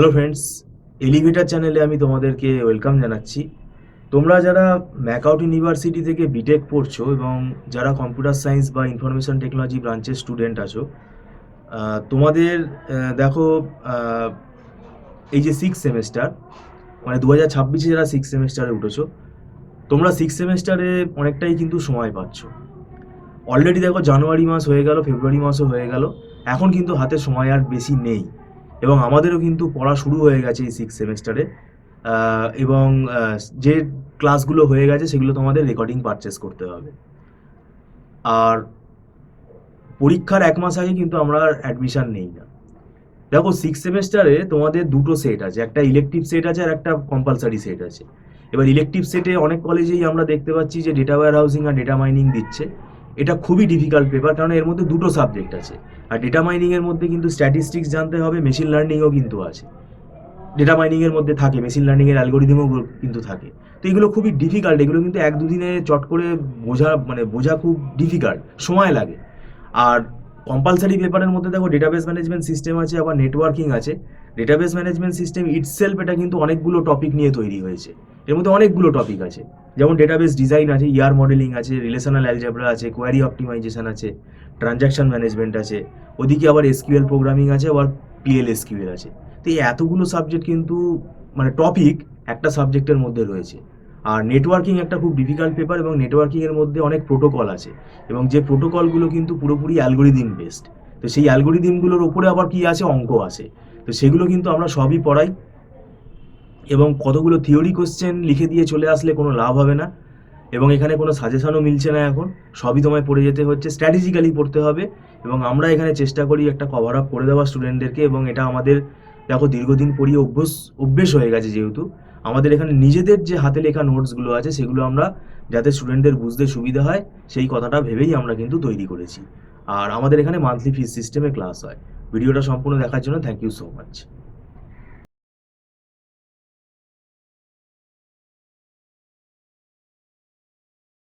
Hello friends, elevator চ্যানেলে আমি তোমাদেরকে ওয়েলকাম জানাচ্ছি। তোমরা যারা ম্যাকআউট ইউনিভার্সিটি থেকে বিটেক পড়ছো এবং যারা কম্পিউটার সায়েন্স বা ইনফরমেশন টেকনোলজি ব্রাঞ্চের স্টুডেন্ট আছো, তোমাদের দেখো, আহ, এই যে সিক্স সেমেস্টার, মানে 2026-এ যারা সিক্স সেমেস্টারে উঠেছো, তোমরা সিক্স সেমেস্টারে অনেকটাই কিন্তু সময় পাচ্ছ। অলরেডি দেখো জানুয়ারি মাস হয়ে গেল, ফেব্রুয়ারি মাসও হয়ে গেল, এখন কিন্তু হাতে সময় আর বেশি নেই। এবং আমাদেরও কিন্তু পড়া শুরু হয়ে গেছে এই সিক্স সেমেস্টারে। এবং যে ক্লাসগুলো হয়ে গেছে সেগুলো তোমাদের রেকর্ডিং পারচেস করতে হবে। আর পরীক্ষার এক মাস আগে কিন্তু আমরা অ্যাডমিশন নেই না। দেখো, সিক্স সেমেস্টারে তোমাদের দুটো সেট আছে, একটা ইলেকটিভ সেট আছে আর একটা কম্পালসারি সেট আছে। এবার ইলেকটিভ সেটে অনেক কলেজেই আমরা দেখতে পাচ্ছি যে ডেটা ওয়্যার হাউসিং আর ডেটা মাইনিং দিচ্ছে। এটা খুবই ডিফিকাল্ট পেপার, কারণ এর মধ্যে দুটো সাবজেক্ট আছে। আর ডেটা মাইনিংয়ের মধ্যে কিন্তু স্ট্যাটিস্টিক্স জানতে হবে, মেশিন লার্নিংও কিন্তু আছে। ডেটা মাইনিংয়ের মধ্যে থাকে, মেশিন লার্নিংয়ের অ্যালগোরিদমও কিন্তু থাকে। তো এগুলো খুবই ডিফিকাল্ট, এগুলো কিন্তু এক দুদিনে চট করে বোঝা খুব ডিফিকাল্ট, সময় লাগে। আর কম্পালসারি পেপারের মধ্যে দেখো ডেটাবেস ম্যানেজমেন্ট সিস্টেম আছে, আবার নেটওয়ার্কিং আছে। ডেটাবেস ম্যানেজমেন্ট সিস্টেম ইটসেলফ এটা কিন্তু অনেকগুলো টপিক নিয়ে তৈরি হয়েছে। এর মধ্যে অনেকগুলো টপিক আছে, যেমন ডেটাবেস ডিজাইন আছে, ইয়ার মডেলিং আছে, রিলেশনাল অ্যালজেব্রা আছে, কোয়ারি অপটিমাইজেশন আছে, ট্রানজ্যাকশন ম্যানেজমেন্ট আছে। ওদিকে আবার এসকিউএল প্রোগ্রামিং আছে, আবার পিএল এসকিউএল আছে। তো এই এতগুলো সাবজেক্ট কিন্তু, মানে টপিক, একটা সাবজেক্টের মধ্যে রয়েছে। আর নেটওয়ার্কিং একটা খুব ডিফিকাল্ট পেপার, এবং নেটওয়ার্কিংয়ের মধ্যে অনেক প্রোটোকল আছে, এবং যে প্রোটোকলগুলো কিন্তু পুরোপুরি অ্যালগোরিদিম বেসড। তো সেই অ্যালগোরিদিমগুলোর ওপরে আবার কি আছে, অঙ্ক আছে। তো সেগুলো কিন্তু আমরা সবই পড়াই, এবং কতগুলো থিওরি কোশ্চেন লিখে দিয়ে চলে আসলে কোনো লাভ হবে না। এবং এখানে কোনো সাজেশনও মিলছে না, এখন সবই তোমায় পড়ে যেতে হচ্ছে, স্ট্র্যাটেজিক্যালি পড়তে হবে। এবং আমরা এখানে চেষ্টা করি একটা কভার আপ করে দেওয়া স্টুডেন্টদেরকে, এবং এটা আমাদের দেখো দীর্ঘদিন পড়িয়ে অভ্যেস হয়ে গেছে। যেহেতু আমাদের এখানে নিজেদের যে হাতে লেখা নোটসগুলো আছে, সেগুলো আমরা যাতে স্টুডেন্টদের বুঝতে সুবিধা হয় সেই কথাটা ভেবেই আমরা কিন্তু তৈরি করেছি। আর আমাদের এখানে মান্থলি ফিস সিস্টেমে ক্লাস হয়। ভিডিওটা সম্পূর্ণ দেখার জন্য থ্যাংক ইউ সো মাচ।